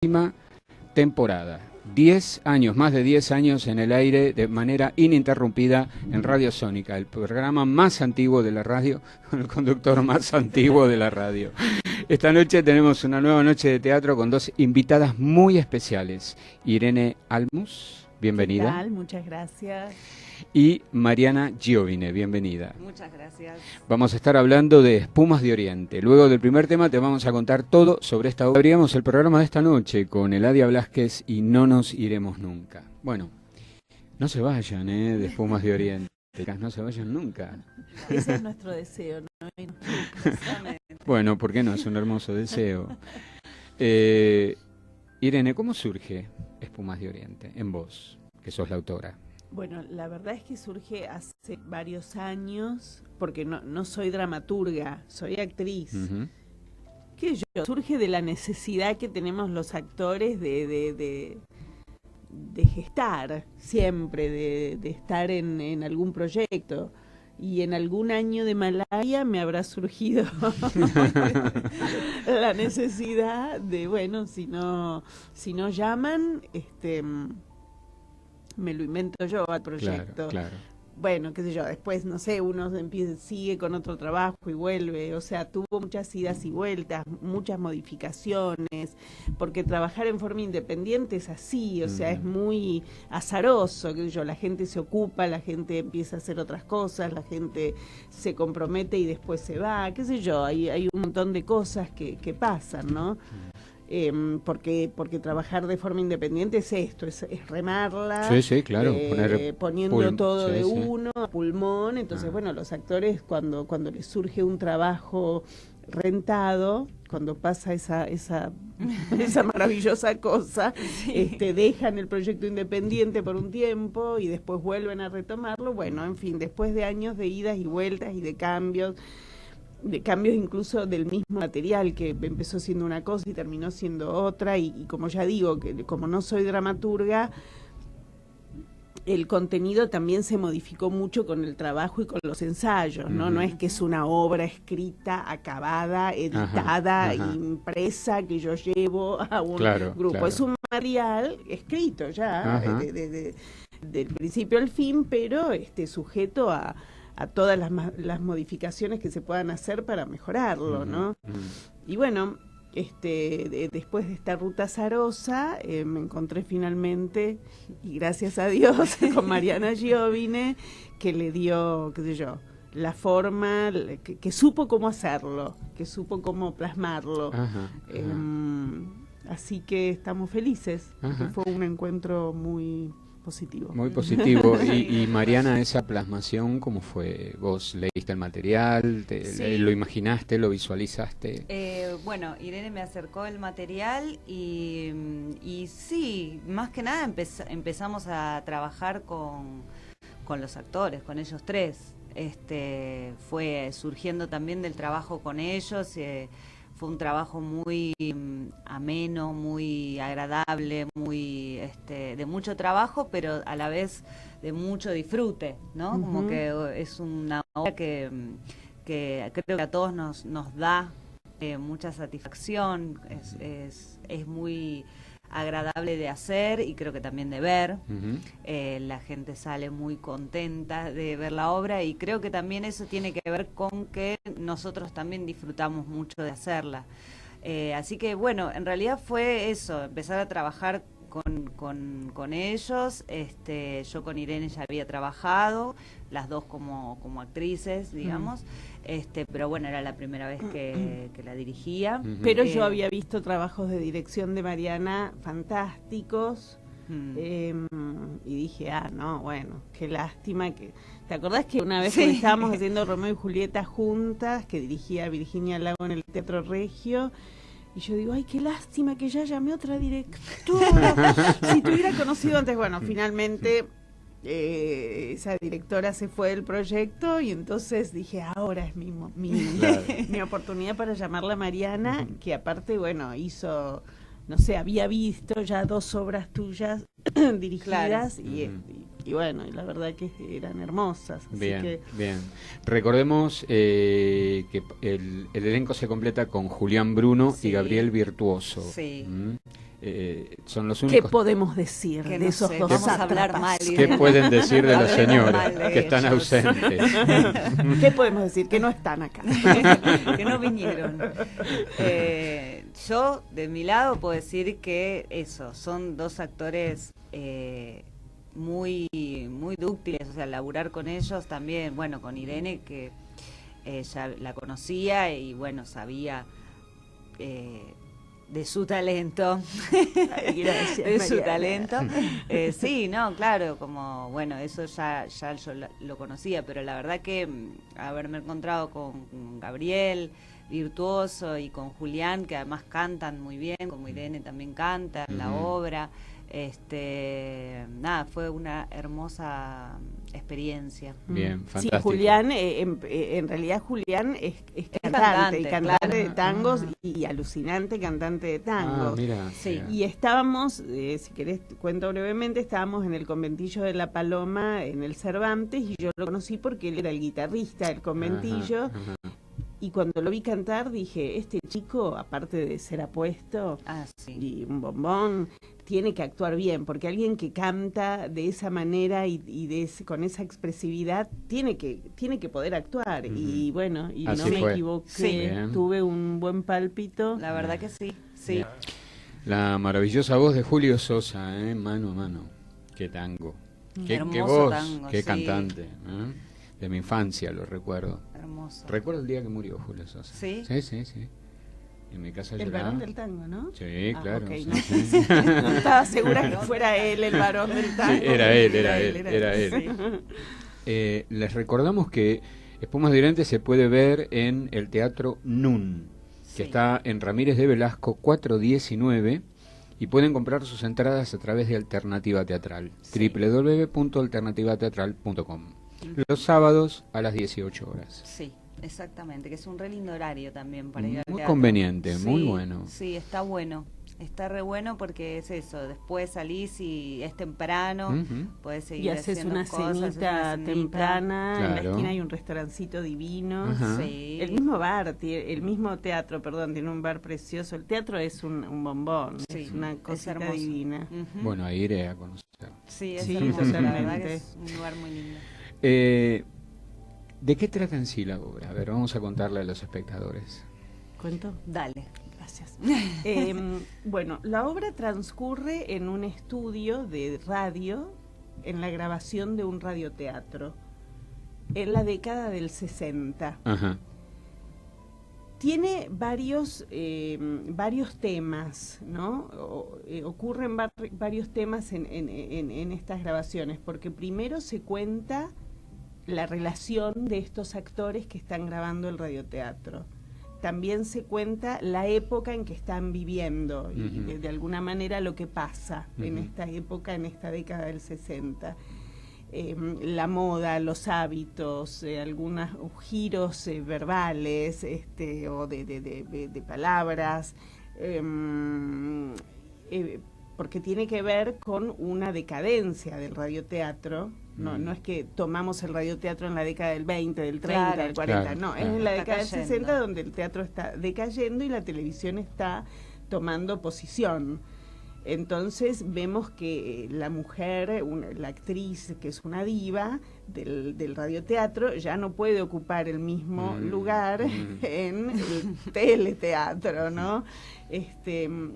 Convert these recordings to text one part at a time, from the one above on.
Última temporada. 10 años, más de 10 años en el aire de manera ininterrumpida en Radio Sónica, el programa más antiguo de la radio, con el conductor más antiguo de la radio. Esta noche tenemos una nueva noche de teatro con dos invitadas muy especiales. Irene Almus, bienvenida. ¿Qué tal? Muchas gracias. Y Mariana Giovine, bienvenida. Muchas gracias. Vamos a estar hablando de Espumas de Oriente. Luego del primer tema te vamos a contar todo sobre esta obra. Abríamos el programa de esta noche con Eladia Blasquez y No nos iremos nunca. Bueno, no se vayan, de Espumas de Oriente. No se vayan nunca. Ese es nuestro deseo, ¿no? Bueno, ¿por qué no? Es un hermoso deseo. Irene, ¿cómo surge Espumas de Oriente en vos, que sos la autora? Bueno, la verdad es que surge hace varios años, porque no soy dramaturga, soy actriz. Surge de la necesidad que tenemos los actores de gestar siempre, de estar en algún proyecto. Y en algún año de malaria me habrá surgido la necesidad de, bueno, si no llaman, me lo invento yo al proyecto. Claro. Bueno, qué sé yo, después, no sé, uno sigue con otro trabajo y vuelve, o sea, tuvo muchas idas y vueltas, muchas modificaciones, porque trabajar en forma independiente es así, o sea, es muy azaroso, qué sé yo, la gente se ocupa, la gente empieza a hacer otras cosas, la gente se compromete y después se va, qué sé yo, hay un montón de cosas que pasan, ¿no? Porque trabajar de forma independiente es esto, es remarla, sí, claro, poniendo todo de uno a pulmón. Entonces, bueno, los actores cuando les surge un trabajo rentado, cuando pasa esa maravillosa cosa, dejan el proyecto independiente por un tiempo y después vuelven a retomarlo. Bueno, en fin, después de años de idas y vueltas y de cambios incluso del mismo material, que empezó siendo una cosa y terminó siendo otra, y como ya digo, que como no soy dramaturga, el contenido también se modificó mucho con el trabajo y con los ensayos, ¿no? No es que es una obra escrita, acabada, editada, impresa, que yo llevo a un grupo. Es un material escrito ya, del principio al fin, pero sujeto a todas las modificaciones que se puedan hacer para mejorarlo, ¿no? Y bueno, después de esta ruta azarosa, me encontré finalmente, y gracias a Dios, con Mariana Giovine, que le dio, qué sé yo, la forma, que supo cómo hacerlo, que supo cómo plasmarlo. Así que estamos felices, porque fue un encuentro muy positivo. Muy positivo. Y Mariana, esa plasmación, ¿cómo fue? ¿Vos leíste el material? ¿Lo imaginaste? ¿Lo visualizaste? Bueno, Irene me acercó el material y sí, más que nada empezamos a trabajar con los actores, con ellos tres. Fue surgiendo también del trabajo con ellos. Fue un trabajo muy ameno, muy agradable, muy de mucho trabajo, pero a la vez de mucho disfrute, ¿no? Como que es una obra que creo que a todos nos da mucha satisfacción, es muy agradable de hacer y creo que también de ver. La gente sale muy contenta de ver la obra y creo que también eso tiene que ver con que nosotros también disfrutamos mucho de hacerla. Así que bueno, en realidad fue eso, empezar a trabajar con ellos. Yo con Irene ya había trabajado, las dos como actrices, digamos. Pero bueno, era la primera vez que la dirigía. Pero yo había visto trabajos de dirección de Mariana fantásticos, y dije, no, bueno, qué lástima que... ¿Te acordás que una vez cuando estábamos haciendo Romeo y Julieta juntas, que dirigía Virginia Lago en el Teatro Regio, y yo digo, ay, qué lástima que ya llamé otra directora, si te hubiera conocido antes? Bueno, finalmente... esa directora se fue del proyecto y entonces dije, ahora es mi oportunidad para llamarla Mariana, que aparte, bueno, hizo, no sé, había visto ya 2 obras tuyas dirigidas, y y bueno, y la verdad que eran hermosas. Así Bien, que... bien. Recordemos que el elenco se completa con Julián Bruno y Gabriel Virtuoso. Sí. Son los únicos. ¿Qué podemos decir de esos dos? Vamos a hablar mal. ¿Qué pueden decir de los señores que están ausentes? ¿Qué podemos decir? Que no están acá. Que no vinieron. Yo, de mi lado, puedo decir que son dos actores muy dúctiles, o sea, laburar con ellos también, bueno, con Irene, que ya la conocía y bueno, sabía de su talento. Ay, gracias, de su Mariana. talento. Sí, no, claro, como, bueno, eso ya yo lo conocía, pero la verdad que haberme encontrado con Gabriel Virtuoso y con Julián, que además cantan muy bien, como Irene también canta en la obra, nada, fue una hermosa experiencia. Bien, fantástico. Sí, Julián, en realidad Julián es cantante claro. de tangos y alucinante cantante de tangos. Mira, Sí. mira. Y estábamos, si querés cuento brevemente, estábamos en el conventillo de La Paloma, en el Cervantes, y yo lo conocí porque él era el guitarrista del conventillo. Ajá. Y cuando lo vi cantar dije, este chico, aparte de ser apuesto Sí. y un bombón, tiene que actuar bien, porque alguien que canta de esa manera y con esa expresividad tiene que poder actuar. Y bueno, y Así no me fue. equivoqué, Sí. tuve un buen pálpito. La verdad que sí, sí. La maravillosa voz de Julio Sosa, mano a mano. Qué tango. Qué Hermoso voz, tango, qué sí. cantante. De mi infancia lo recuerdo. Hermoso. Recuerdo el día que murió Julio Sosa. ¿Sí? Sí. En mi casa El lloraba. varón del tango, ¿no? Sí, claro. Ok, sí, no, sí. no estaba segura que fuera él el varón del tango. Sí, era él. Les recordamos que Espumas de Oriente se puede ver en el Teatro NUN, que está en Ramírez de Velasco 419, y pueden comprar sus entradas a través de Alternativa Teatral, www.alternativateatral.com. Los sábados a las 18 horas. Sí, exactamente, que es un re lindo horario también para ir al Muy teatro. conveniente, Sí, muy bueno. Sí, está bueno. Está re bueno porque es eso, después salís y es temprano, podés seguir Y haces haciendo una cosas, cenita temprana, en la Claro. esquina hay un restaurancito divino. Ajá. Sí. El mismo teatro, tiene un bar precioso. El teatro es un bombón, Sí, es una es cosita hermoso. divina. Ujú. Bueno, ahí iré a conocer. Sí, es Sí, hermoso, la verdad totalmente. que es un lugar muy lindo. ¿De qué trata en sí la obra? A ver, vamos a contarle a los espectadores. ¿Cuento? Dale. Gracias. Bueno, la obra transcurre en un estudio de radio, en la grabación de un radioteatro, en la década del 60. Ajá. Tiene varios temas, ¿no? Ocurren varios temas en estas grabaciones, porque primero se cuenta la relación de estos actores que están grabando el radioteatro. También se cuenta la época en que están viviendo y de alguna manera lo que pasa en esta época, en esta década del 60. La moda, los hábitos, algunos giros verbales o de palabras, porque tiene que ver con una decadencia del radioteatro. No es que tomamos el radioteatro en la década del 20, del 30, Claro, del 40, claro, no, claro. es en la Está década del cayendo. 60 donde el teatro está decayendo y la televisión está tomando posición. Entonces vemos que la mujer, la actriz que es una diva del radioteatro, ya no puede ocupar el mismo lugar en el teleteatro, ¿no?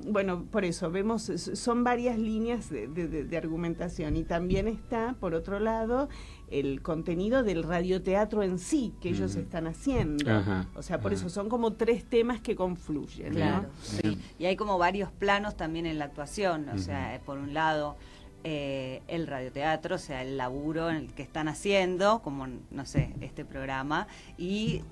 Bueno, por eso vemos, son varias líneas de argumentación, y también está, por otro lado, el contenido del radioteatro en sí que ellos están haciendo. Ajá, O sea, por ajá. eso son como tres temas que confluyen, ¿no? Claro, sí. Y hay como varios planos también en la actuación, o sea, por un lado el radioteatro, o sea, el laburo en el que están haciendo, como, no sé, este programa, y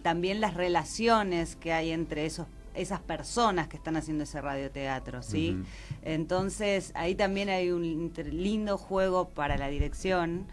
también las relaciones que hay entre esos esas personas que están haciendo ese radioteatro, ¿sí? Entonces ahí también hay un lindo juego para la dirección,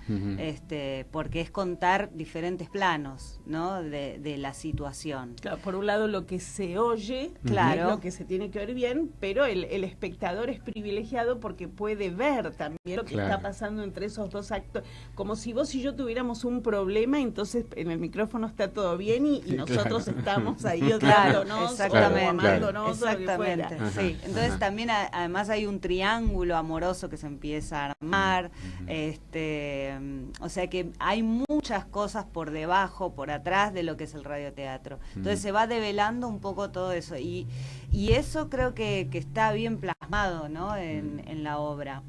porque es contar diferentes planos, ¿no? de la situación. Claro, por un lado lo que se oye, claro, es lo que se tiene que oír bien, pero el espectador es privilegiado porque puede ver también lo que está pasando entre esos dos actos, como si vos y yo tuviéramos un problema, entonces en el micrófono está todo bien y nosotros estamos ahí odiándonos o amándonos, exactamente, sí. Entonces también además hay un triángulo amoroso que se empieza a armar, o sea que hay muchas cosas por debajo, por atrás de lo que es el radioteatro. Entonces se va develando un poco todo eso y eso creo que está bien plasmado, ¿no? en la obra.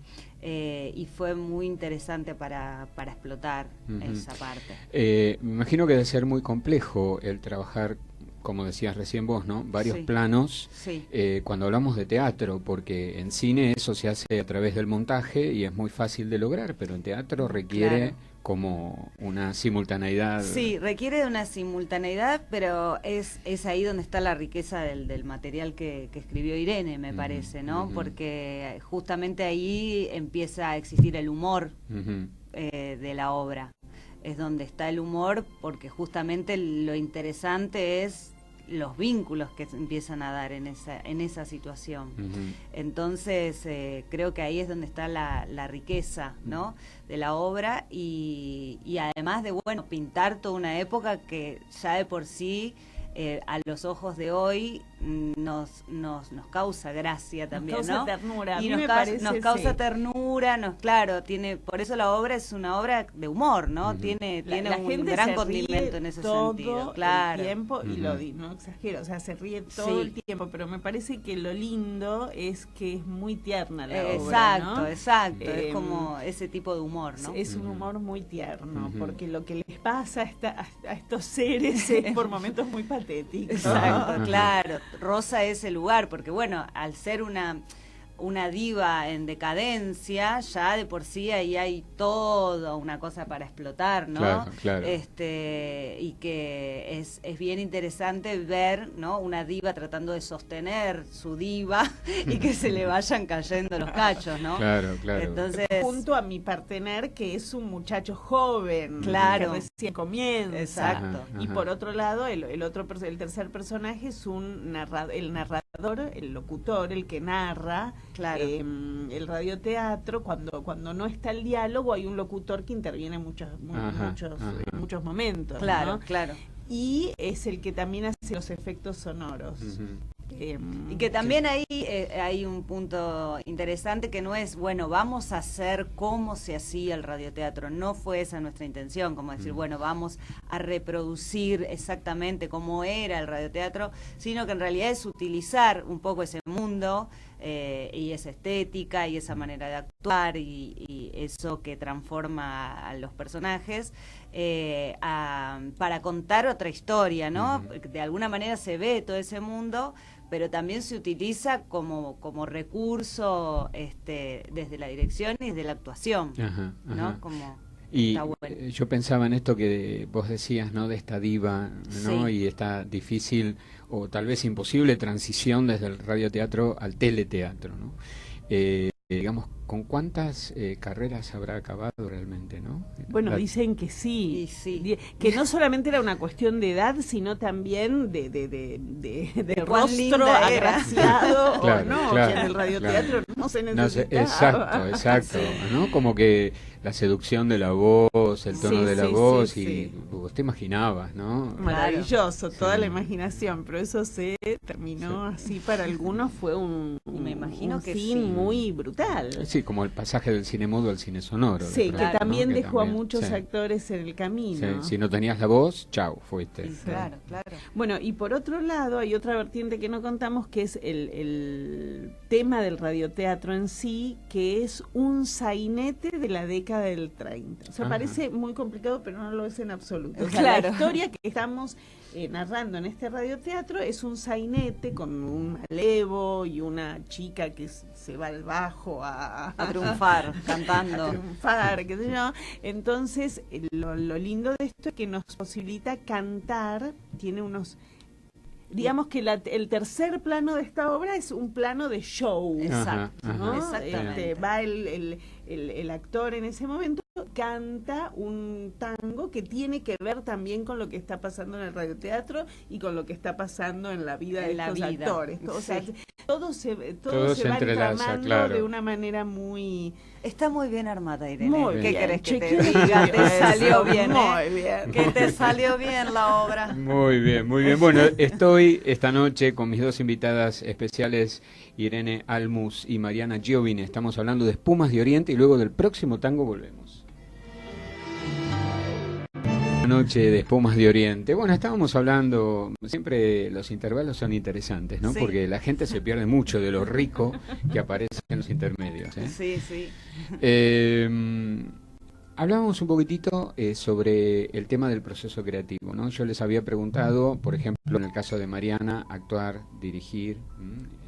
Y fue muy interesante para explotar esa parte. Me imagino que debe ser muy complejo el trabajar, como decías recién vos, ¿no? Varios planos, cuando hablamos de teatro, porque en cine eso se hace a través del montaje y es muy fácil de lograr, pero en teatro requiere como una simultaneidad. Sí, requiere de una simultaneidad, pero es ahí donde está la riqueza del material que escribió Irene, me parece, ¿no? Porque justamente ahí empieza a existir el humor de la obra. Es donde está el humor, porque justamente lo interesante es los vínculos que se empiezan a dar en esa situación. Entonces creo que ahí es donde está la riqueza, ¿no? de la obra y además de pintar toda una época que ya de por sí a los ojos de hoy nos causa gracia también, nos causa ternura. Y nos causa ternura, por eso la obra es una obra de humor, ¿no? Tiene un gran condimento en ese sentido, claro. El tiempo y no exagero, o sea, se ríe todo el tiempo, pero me parece que lo lindo es que es muy tierna la obra, ¿no? Exacto, es como ese tipo de humor, ¿no? Es un humor muy tierno, porque lo que les pasa a estos seres es por momentos muy patético. Exacto, claro. Rosa es el lugar, porque al ser una diva en decadencia, ya de por sí ahí hay toda una cosa para explotar, ¿no? Claro. Y que es bien interesante ver, ¿no? Una diva tratando de sostener su diva y que se le vayan cayendo los cachos, ¿no? Claro. Entonces, junto a mi partener, que es un muchacho joven, que recién comienza. Exacto. Y por otro lado, el tercer personaje es el narrador, el locutor, el que narra. Claro. El radioteatro, cuando no está el diálogo, hay un locutor que interviene en muchos momentos. Claro, ¿no? claro. Y es el que también hace los efectos sonoros. Y que también ahí hay un punto interesante que no es, vamos a hacer como se hacía el radioteatro. No fue esa nuestra intención, como decir, vamos a reproducir exactamente cómo era el radioteatro, sino que en realidad es utilizar un poco ese mundo y esa estética y esa manera de actuar y eso que transforma a los personajes para contar otra historia, ¿no? De alguna manera se ve todo ese mundo, pero también se utiliza como recurso desde la dirección y desde la actuación, ¿no? Y yo pensaba en esto que vos decías, ¿no? De esta diva, ¿no? Y esta difícil o tal vez imposible transición desde el radioteatro al teleteatro, ¿no? Digamos, ¿con cuántas carreras habrá acabado realmente, no? Dicen que sí, que no solamente era una cuestión de edad, sino también de rostro agraciado o no, que en el radioteatro no se necesitaba. Exacto, ¿no? Como que la seducción de la voz, el tono de la voz, y vos te imaginabas, ¿no? Maravilloso, toda la imaginación, pero eso se terminó así para algunos, fue un fin muy brutal. Sí, como el pasaje del cine mudo al cine sonoro. Sí, que también dejó a muchos actores en el camino. Si no tenías la voz, chau, fuiste. Claro. Bueno, y por otro lado hay otra vertiente que no contamos, que es el tema del radioteatro en sí, que es un sainete de la década del 30. O sea, parece muy complicado, pero no lo es en absoluto. O sea, la historia que estamos narrando en este radioteatro es un sainete con un malevo y una chica que se va al bajo a triunfar, cantando. A triunfar, qué sé yo. Entonces, lo lindo de esto es que nos posibilita cantar, tiene unos digamos que el tercer plano de esta obra es un plano de show. Exacto, ¿no? Exactamente. Va el actor en ese momento, canta un tango que tiene que ver también con lo que está pasando en el radioteatro y con lo que está pasando en la vida de estos actores. O sea, todo se va entramando, claro, de una manera muy... Está muy bien armada, Irene. Muy ¿Qué bien. querés que te diga? Te salió bien, muy bien. Que te salió bien la obra. Muy bien, muy bien. Bueno, estoy esta noche con mis dos invitadas especiales, Irene Almus y Mariana Giovine. Estamos hablando de Espumas de Oriente y luego del próximo tango volvemos. Noche de Espumas de Oriente. Bueno, estábamos hablando, siempre los intervalos son interesantes, ¿no? Sí. Porque la gente se pierde mucho de lo rico que aparece en los intermedios, ¿eh? Sí, sí. Hablábamos un poquitito sobre el tema del proceso creativo, ¿no? Yo les había preguntado, por ejemplo, en el caso de Mariana, actuar, dirigir,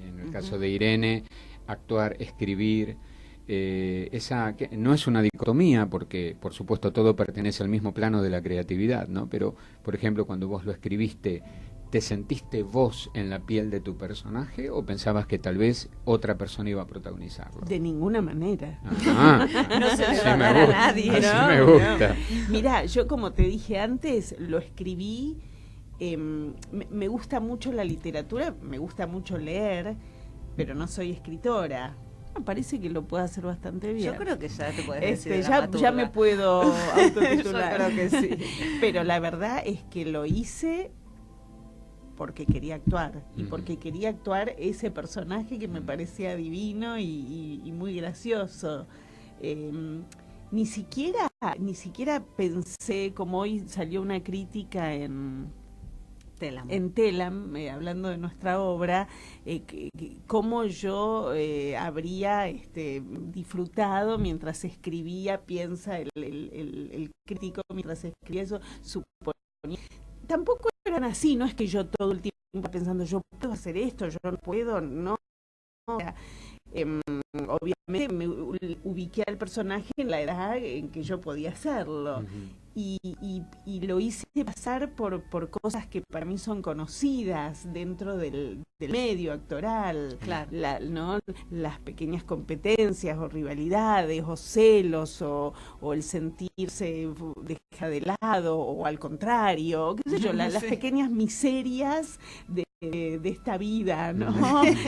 en el caso de Irene, actuar, escribir. Esa que no es una dicotomía, porque por supuesto todo pertenece al mismo plano de la creatividad, ¿no? Pero, por ejemplo, cuando vos lo escribiste, ¿te sentiste vos en la piel de tu personaje o pensabas que tal vez otra persona iba a protagonizarlo? De ninguna manera. No se le va a dar a nadie. Así me gusta. Mirá, yo como te dije antes, lo escribí, me gusta mucho la literatura, me gusta mucho leer, pero no soy escritora. Me parece que lo puedo hacer bastante bien. Yo creo que ya te puedes decir ya me puedo autotitular. Yo creo que sí. Pero la verdad es que lo hice porque quería actuar, y porque quería actuar ese personaje que me parecía divino y muy gracioso. Ni siquiera pensé, como hoy salió una crítica en Telam, hablando de nuestra obra, cómo yo habría disfrutado mientras escribía, piensa el crítico mientras escribía eso, suponía. Tampoco eran así, no es que yo todo el tiempo pensando, yo puedo hacer esto, yo no puedo, no. Obviamente me ubiqué al personaje en la edad en que yo podía hacerlo. Y lo hice pasar por cosas que para mí son conocidas dentro del medio actoral, claro. ¿no? Las pequeñas competencias o rivalidades o celos o el sentirse deja de lado o al contrario, qué sé yo, las pequeñas miserias de esta vida, ¿no?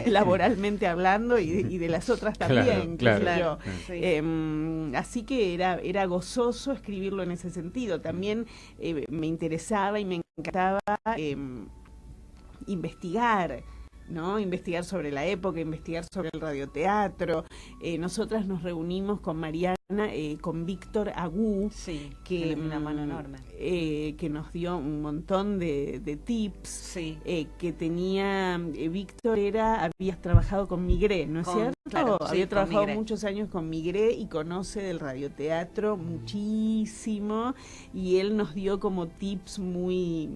Laboralmente hablando y de las otras también, claro. así que era gozoso escribirlo en ese sentido. También me interesaba y me encantaba investigar, ¿no? Investigar sobre la época, investigar sobre el radioteatro. Nosotras nos reunimos con Mariana, con Víctor Agú, que una mano enorme, que nos dio un montón de tips, que tenía, Víctor había trabajado con Migré, ¿no es cierto? Claro, había trabajado muchos años con Migré y conoce del radioteatro muchísimo, y él nos dio como tips muy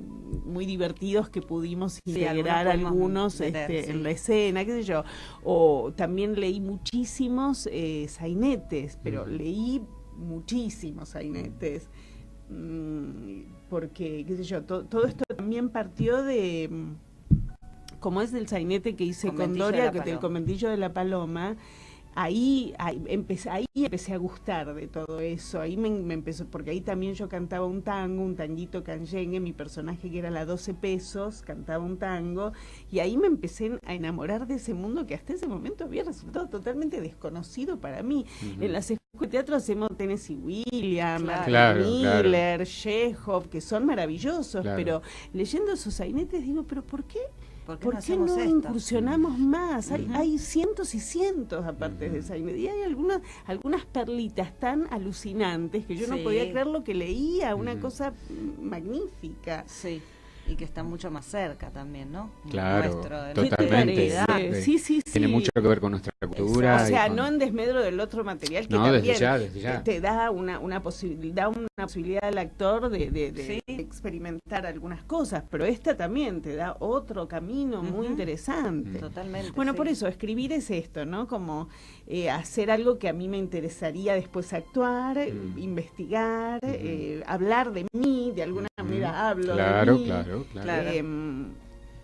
divertidos que pudimos integrar algunos en la escena, qué sé yo. O también leí muchísimos sainetes, pero leí muchísimos sainetes, porque, qué sé yo, todo esto también partió de, como es del sainete que hice con Doria, que del Conventillo de la Paloma. Ahí empecé a gustar de todo eso. Ahí me empezó, porque ahí también yo cantaba un tanguito canyengue, mi personaje que era la 12 pesos, cantaba un tango, y ahí me empecé a enamorar de ese mundo que hasta ese momento había resultado totalmente desconocido para mí. En las escuelas de teatro hacemos Tennessee Williams, Miller, Chekhov, que son maravillosos, pero leyendo esos sainetes digo, pero ¿por qué no incursionamos más? Hay cientos y cientos aparte de Sainet, y hay algunas perlitas tan alucinantes que yo no podía creer lo que leía, una cosa magnífica. Sí. Y que está mucho más cerca también, ¿no? Claro, totalmente. Sí. Tiene mucho que ver con nuestra cultura. O sea, no en desmedro del otro material que también desde ya. Te da una posibilidad al actor de experimentar algunas cosas, pero esta también te da otro camino muy interesante. Totalmente. Bueno, por eso escribir es esto, ¿no? Como hacer algo que a mí me interesaría después actuar, investigar, hablar de mí, de alguna manera hablo de mí. Claro.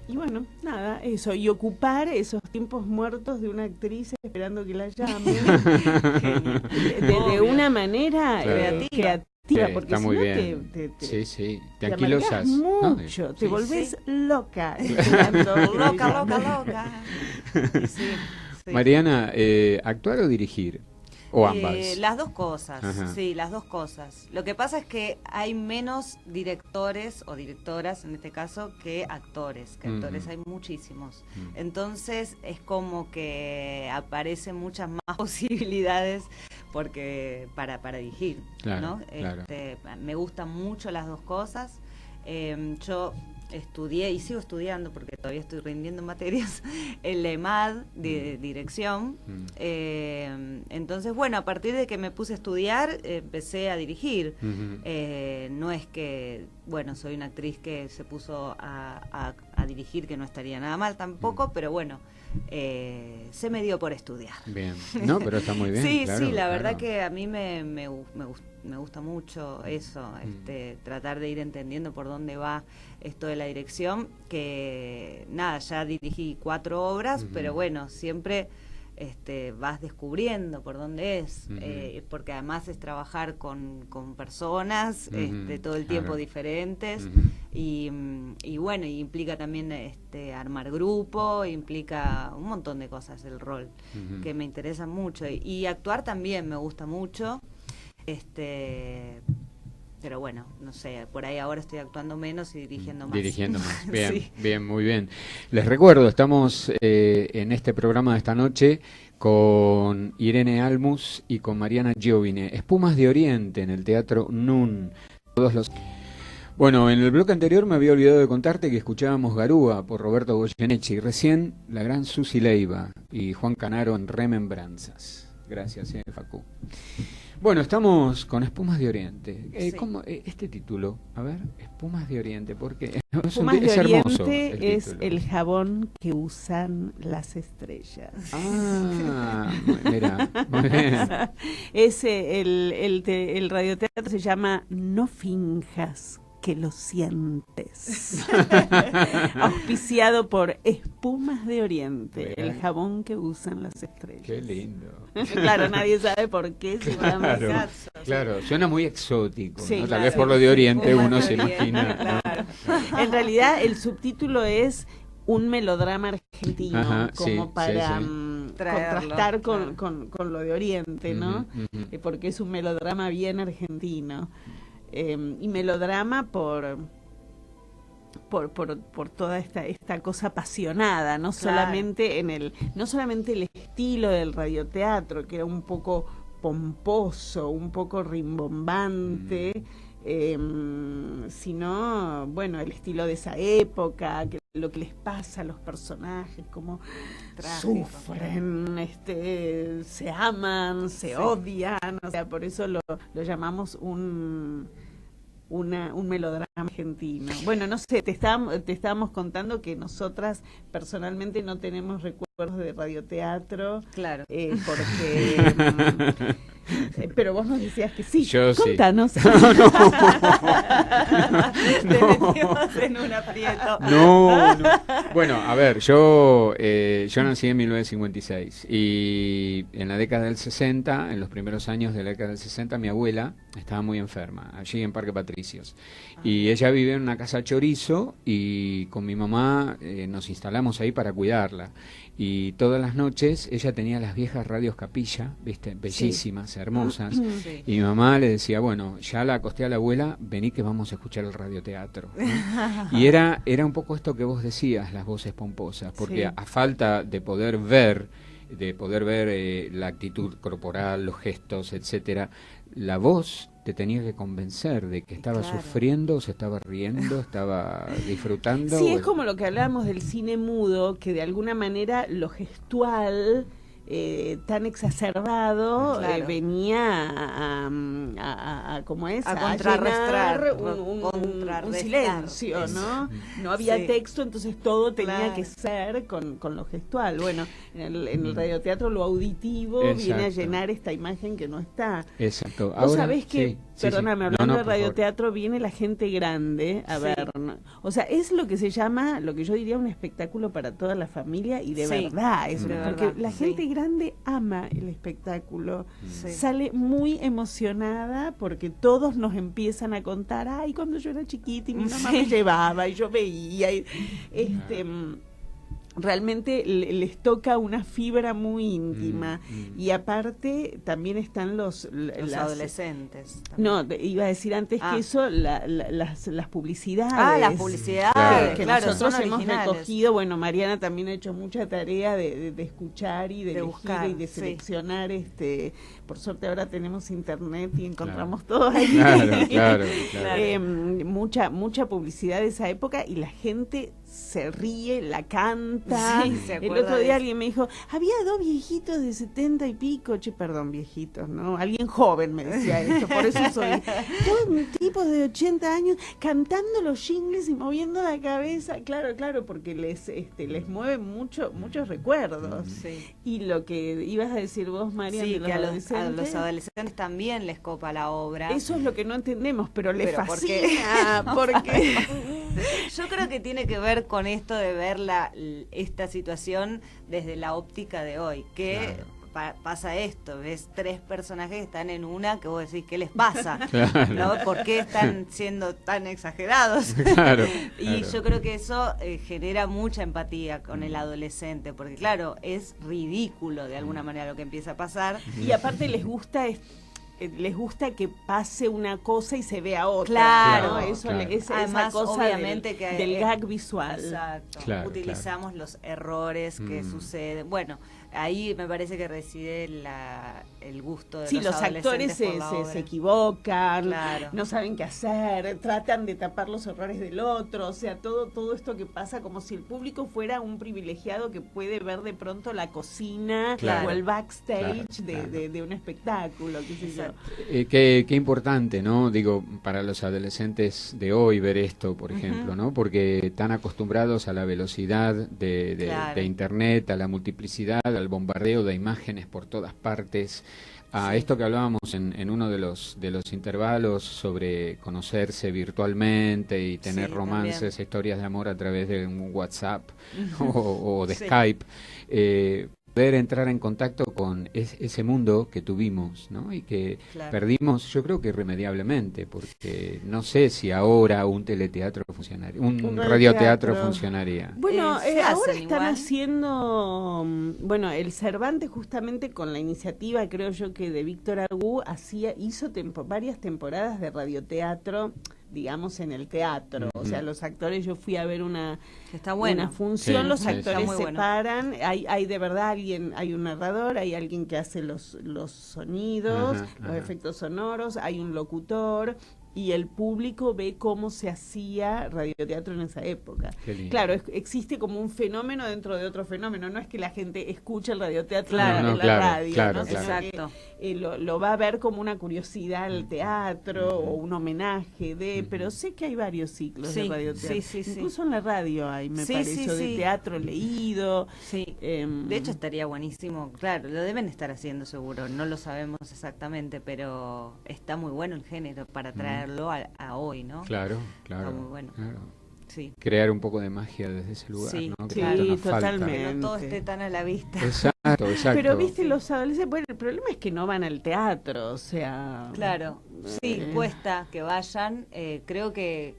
Y bueno, nada, eso, y ocupar esos tiempos muertos de una actriz esperando que la llamen de una manera creativa, porque está si muy no bien. Te anquilosas mucho, ¿no? te volvés loca esperando. loca. Sí. Mariana, ¿actuar o dirigir? ¿O ambas? Las dos cosas, Ajá. sí, las dos cosas. Lo que pasa es que hay menos directores o directoras, en este caso, que actores. Que actores hay muchísimos. Entonces es como que aparecen muchas más posibilidades porque para dirigir, claro, ¿no? Claro. Me gustan mucho las dos cosas. Yo estudié y sigo estudiando porque todavía estoy rindiendo materias el EMAD de dirección. Entonces, bueno, a partir de que me puse a estudiar empecé a dirigir. No es que, bueno, soy una actriz que se puso a dirigir, que no estaría nada mal tampoco, pero bueno, se me dio por estudiar. Bien, no, pero está muy bien. Sí, claro, sí, la claro. verdad que a mí me gusta mucho eso, tratar de ir entendiendo por dónde va esto de la dirección, que nada, ya dirigí 4 obras, pero bueno, siempre vas descubriendo por dónde es, porque además es trabajar con personas todo el tiempo diferentes, y bueno, y implica también armar grupo, implica un montón de cosas el rol, que me interesan mucho, y actuar también me gusta mucho. Pero bueno, no sé, por ahí ahora estoy actuando menos y dirigiendo más. Dirigiendo más, bien, Sí. bien, muy bien. Les recuerdo, estamos en este programa de esta noche con Irene Almus y con Mariana Giovine. Espumas de Oriente en el Teatro NUN. Bueno, en el bloque anterior me había olvidado de contarte que escuchábamos Garúa por Roberto Goyeneche y recién la gran Susi Leiva y Juan Canaro en Remembranzas. Gracias, Facu. Bueno, estamos con Espumas de Oriente. ¿Cómo, este título? A ver, Espumas de Oriente, porque Espumas es de hermoso. Oriente es el jabón que usan las estrellas. Ah, mira, muy bien. El radioteatro se llama No finjas que lo sientes. Auspiciado por Espumas de Oriente, el jabón que usan las estrellas. Qué lindo. Claro, nadie sabe por qué se llama así. Claro, suena muy exótico, Sí, ¿no? claro, Tal vez por lo de Oriente Espumas uno de se Oriente, imagina. claro. ¿no? En realidad el subtítulo es un melodrama argentino, Ajá, como sí, para sí. contrastar Traerlo, con lo de Oriente, ¿no? Porque es un melodrama bien argentino. Y melodrama por toda esta cosa apasionada, no solamente no solamente el estilo del radioteatro, que era un poco pomposo, un poco rimbombante, sino, bueno, el estilo de esa época, que lo que les pasa a los personajes, cómo sufren, se aman, se odian, o sea, por eso lo llamamos un melodrama argentino. Bueno, no sé, te estábamos contando que nosotras personalmente no tenemos recuerdos de radioteatro. Claro. Porque pero vos nos decías que sí. Yo Contanos. Sí. Te metimos en un aprieto. No. Bueno, a ver, yo nací en 1956 y en la década del 60, en los primeros años de la década del 60, mi abuela estaba muy enferma, allí en Parque Patricios. Y ella vive en una casa chorizo y con mi mamá nos instalamos ahí para cuidarla. Y todas las noches ella tenía las viejas radios Capilla, ¿viste? Bellísimas, hermosas. Sí. Y mi mamá le decía, bueno, ya la acosté a la abuela, vení que vamos a escuchar el radioteatro, ¿no? Y era un poco esto que vos decías, las voces pomposas, porque a falta de poder ver la actitud corporal, los gestos, etcétera, la voz te tenía que convencer de que estaba sufriendo, se estaba riendo, estaba disfrutando. Sí, es como lo que hablábamos del cine mudo, que de alguna manera lo gestual tan exacerbado, claro, venía ¿cómo es? A contrarrestar, un silencio, ¿no? No había texto, entonces todo tenía que ser con lo gestual. Bueno, en el radioteatro lo auditivo viene a llenar esta imagen que no está. Exacto. Vos sabés que, perdóname, hablando de radioteatro, viene la gente grande a ver, ¿no? O sea, es lo que se llama, lo que yo diría un espectáculo para toda la familia y de verdad, es porque la gente grande ama el espectáculo, sale muy emocionada porque todos nos empiezan a contar, ay, cuando yo era chiquita y mi mamá me llevaba y yo veía, y, realmente les toca una fibra muy íntima y aparte también están los adolescentes también. No, iba a decir antes que eso las publicidades, las publicidades que claro, nosotros hemos originales. recogido. Bueno, Mariana también ha hecho mucha tarea de escuchar y de elegir buscar, y de seleccionar. Por suerte ahora tenemos internet y encontramos todo ahí. Claro. Mucha publicidad de esa época y la gente se ríe, la canta. El otro día alguien me dijo, había 2 viejitos de 70 y pico, perdón, viejitos, ¿no? Alguien joven me decía esto, por eso soy. 2 tipos de 80 años cantando los jingles y moviendo la cabeza. Claro, porque les mueve muchos recuerdos. Y lo que ibas a decir vos, María, de los adolescentes. A los adolescentes también les copa la obra. Eso es lo que no entendemos, pero les fascina. Porque yo creo que tiene que ver con esto de ver esta situación desde la óptica de hoy, que pasa esto, ves 3 personajes que están en una que vos decís, ¿qué les pasa? ¿No? ¿Por qué están siendo tan exagerados? Y yo creo que eso genera mucha empatía con el adolescente, porque claro, es ridículo de alguna manera lo que empieza a pasar. Y aparte les gusta que pase una cosa y se vea otra. Claro, ¿no? Eso es además, esa cosa obviamente del gag visual. Exacto. Utilizamos los errores que suceden. Bueno, ahí me parece que reside el gusto de los actores se equivocan, no saben qué hacer, tratan de tapar los errores del otro, o sea, todo esto que pasa como si el público fuera un privilegiado que puede ver de pronto la cocina o el backstage de un espectáculo, qué sé yo. Qué importante, ¿no? Digo, para los adolescentes de hoy ver esto, por ejemplo, ¿no? Porque están acostumbrados a la velocidad de Internet, a la multiplicidad, al bombardeo de imágenes por todas partes, a esto que hablábamos en uno de los intervalos sobre conocerse virtualmente y tener romances, historias de amor a través de un WhatsApp o de Skype. Poder entrar en contacto con ese mundo que tuvimos, ¿no? Y que perdimos, yo creo que irremediablemente, porque no sé si ahora un teleteatro funcionaría, un radioteatro funcionaría. Bueno, ahora están haciendo, el Cervantes justamente con la iniciativa, creo yo, que de Víctor Arguí hizo varias temporadas de radioteatro, digamos, en el teatro. O sea, los actores, yo fui a ver una función, los actores se paran, hay de verdad hay un narrador, hay alguien que hace los sonidos, los efectos sonoros, hay un locutor, y el público ve cómo se hacía radioteatro en esa época. Claro, existe como un fenómeno dentro de otro fenómeno, no es que la gente escuche el radioteatro en la radio, ¿no? Exacto. Lo va a ver como una curiosidad al teatro o un homenaje pero sé que hay varios ciclos de radioteatro. Incluso en la radio hay, me pareció, de teatro leído. De hecho estaría buenísimo, claro, lo deben estar haciendo seguro, no lo sabemos exactamente, pero está muy bueno el género para traerlo a hoy, ¿no? Claro. Está muy bueno. Crear un poco de magia desde ese lugar, ¿no? Que totalmente. Que no todo esté tan a la vista. Exacto. Pero viste, los adolescentes, bueno, el problema es que no van al teatro, o sea... Claro, cuesta que vayan, creo que...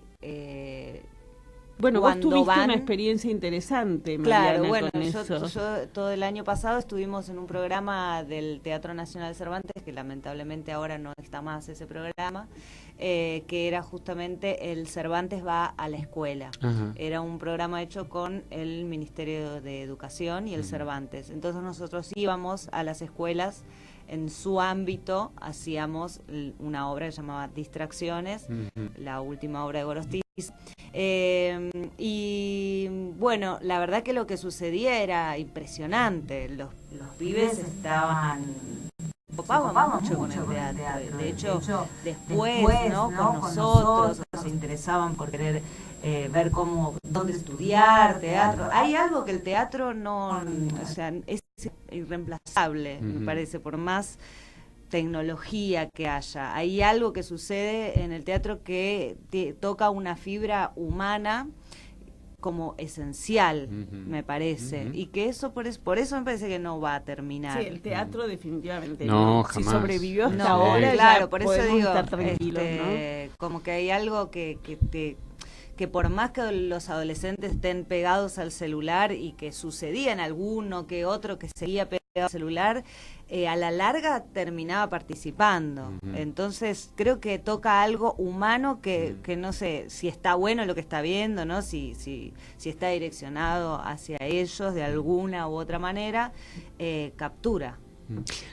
Bueno, vos tuviste una experiencia interesante, Mariana, con eso. Yo todo el año pasado estuvimos en un programa del Teatro Nacional Cervantes, que lamentablemente ahora no está más ese programa, que era justamente el Cervantes va a la escuela. Era un programa hecho con el Ministerio de Educación y el Cervantes. Entonces nosotros íbamos a las escuelas, en su ámbito hacíamos una obra que se llamaba Distracciones, la última obra de Gorostiz. Y bueno, la verdad que lo que sucedía era impresionante. Los pibes estaban copaban mucho con el teatro. De hecho, después, ¿no? Con nosotros se interesaban por querer ver dónde estudiar teatro. Hay algo que el teatro no, o sea, es irreemplazable, me parece, por más tecnología que haya. Hay algo que sucede en el teatro que toca una fibra humana como esencial, me parece, y que eso por eso me parece que no va a terminar. Sí, el teatro definitivamente no, jamás. Si sobrevivió hasta ahora, claro, por eso digo, estar tranquilos, ¿no? Como que hay algo que por más que los adolescentes estén pegados al celular y que sucedía en alguno que otro que seguía pegado al celular, a la larga terminaba participando. Entonces creo que toca algo humano que no sé si está bueno lo que está viendo, ¿no? Si está direccionado hacia ellos de alguna u otra manera, captura.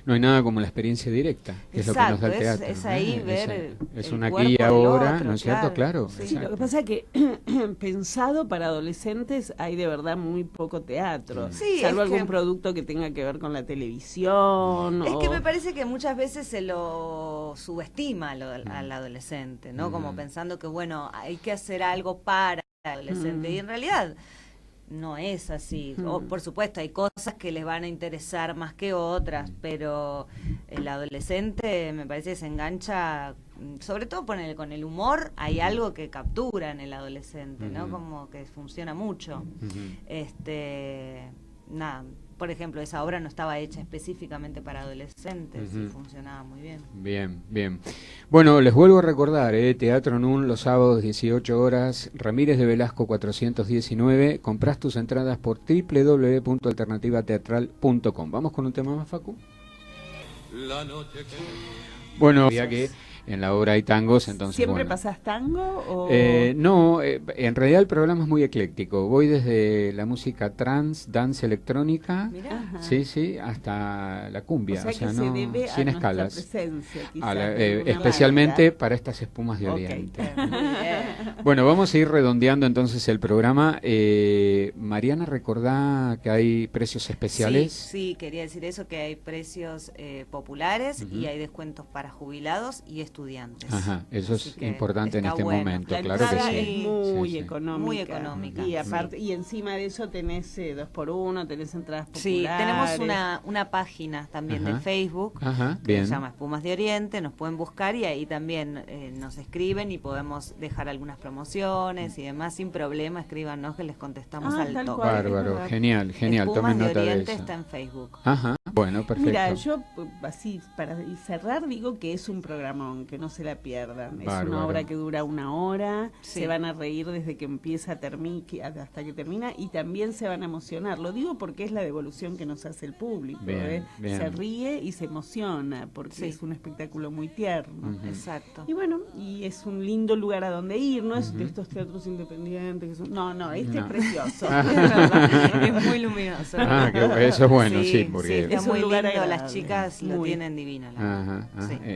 No hay nada como la experiencia directa, que exacto, es lo que nos da el teatro. Es ahí ver es el una cuerpo aquí y ahora, otro, ¿no es cierto? Claro. Sí, lo que pasa es que pensado para adolescentes hay de verdad muy poco teatro, salvo algún producto que tenga que ver con la televisión. Es que me parece que muchas veces se lo subestima al adolescente, ¿no? Como pensando que, bueno, hay que hacer algo para el adolescente, y en realidad no es así. Por supuesto, hay cosas que les van a interesar más que otras, pero el adolescente me parece que se engancha, sobre todo con el humor. Hay algo que captura en el adolescente, ¿no? Como que funciona mucho. Nada, por ejemplo, esa obra no estaba hecha específicamente para adolescentes y funcionaba muy bien. Bien. Bueno, les vuelvo a recordar, Teatro NUN los sábados 18 horas, Ramírez de Velasco 419, comprás tus entradas por www.alternativateatral.com. ¿Vamos con un tema más, Facu? Bueno, ya que en la obra hay tangos, entonces ¿Siempre pasás tango? O... no, en realidad el programa es muy ecléctico. Voy desde la música trance, dance electrónica, sí, hasta la cumbia, o sea no, se debe sin escalas. Presencia, Especialmente banda para estas espumas de Oriente. Bueno, vamos a ir redondeando entonces el programa. Mariana, recordá que hay precios especiales. Sí, quería decir eso, que hay precios populares y hay descuentos para jubilados y estudiantes. Ajá, eso es importante en este momento, claro que sí. Es muy económica. Muy económica. Y aparte, y encima de eso tenés 2x1, tenés entradas populares. Sí, tenemos una página también de Facebook que se llama Espumas de Oriente, nos pueden buscar y ahí también nos escriben y podemos dejar algunas promociones y demás sin problema, escríbanos que les contestamos al toque. Bárbaro, genial, Espumas tomen de nota de Oriente eso. está en Facebook. Bueno, perfecto. Mira, yo así para cerrar digo que es un programón, que no se la pierdan. Es una obra que dura 1 hora, se van a reír desde que empieza hasta que termina y también se van a emocionar. Lo digo porque es la devolución que nos hace el público. Bien. Se ríe y se emociona porque es un espectáculo muy tierno. Exacto. Y bueno, y es un lindo lugar a donde ir, no es de estos teatros independientes que son... No, este es precioso. Es muy luminoso. Eso es bueno, sí, porque... Está muy lindo, las chicas lo tienen divino.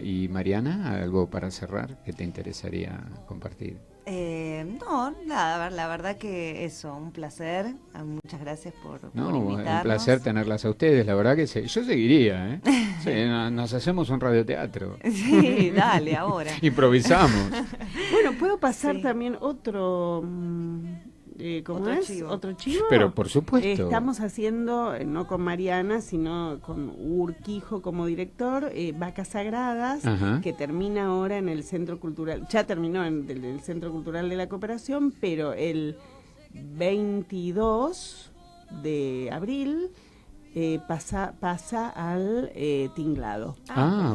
¿Y Mariana, algo para cerrar que te interesaría compartir? No, nada, la verdad que eso, un placer. Muchas gracias por invitarnos. Un placer tenerlas a ustedes, la verdad que yo seguiría, nos hacemos un radioteatro. Sí, dale, ahora. Improvisamos. Bueno, puedo pasar también otro... ¿Otro chivo? Pero por supuesto. Estamos haciendo, no con Mariana, sino con Urquijo como director, Vacas Sagradas, que termina ahora en el Centro Cultural, ya terminó en el Centro Cultural de la Cooperación, pero el 22 de abril pasa al Tinglado.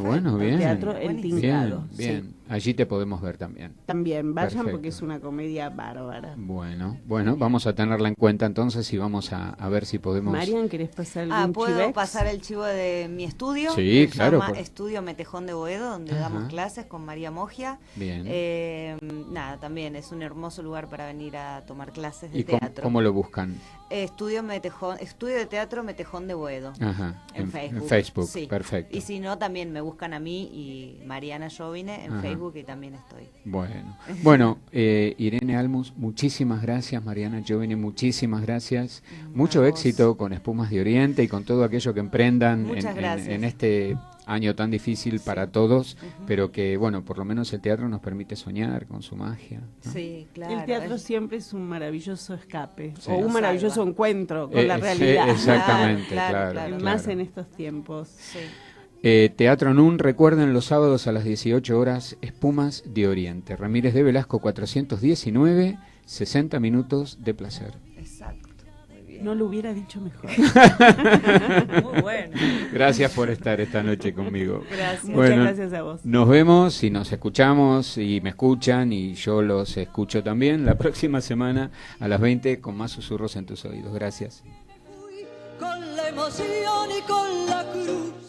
Bueno, bien. Al Teatro El Tinglado. Bien. Allí te podemos ver también. También, vayan porque es una comedia bárbara. Bueno, vamos a tenerla en cuenta entonces y vamos a ver si podemos... Marian, ¿querés pasar algún ¿puedo chivex? pasar el chivo de mi estudio? Sí, claro. Se llama Estudio Metejón de Boedo, donde damos clases con María Mogia. Bien. Nada, también es un hermoso lugar para venir a tomar clases de ¿Y teatro. cómo lo buscan? Estudio de Teatro Metejón de Boedo. En Facebook. En Facebook, sí. Perfecto. Y si no, también me buscan a mí y Mariana Jovine en Facebook. Facebook y también estoy. Bueno, Irene Almus, muchísimas gracias. Mariana Giovini, muchísimas gracias. Mucho éxito con Espumas de Oriente y con todo aquello que emprendan en este año tan difícil para todos, pero que, bueno, por lo menos el teatro nos permite soñar con su magia, ¿no? Sí, claro. El teatro siempre es un maravilloso escape, o un maravilloso encuentro con la realidad. Exactamente, claro. Más en estos tiempos. Sí. Teatro NUN, recuerden los sábados a las 18 horas, Espumas de Oriente. Ramírez de Velasco 419, 60 minutos de placer. Exacto. Muy bien. No lo hubiera dicho mejor. Muy bueno. Gracias por estar esta noche conmigo. Gracias. Muchas gracias a vos. Nos vemos y nos escuchamos y me escuchan y yo los escucho también la próxima semana a las 20 con más susurros en tus oídos. Gracias. Con la emoción y con la cruz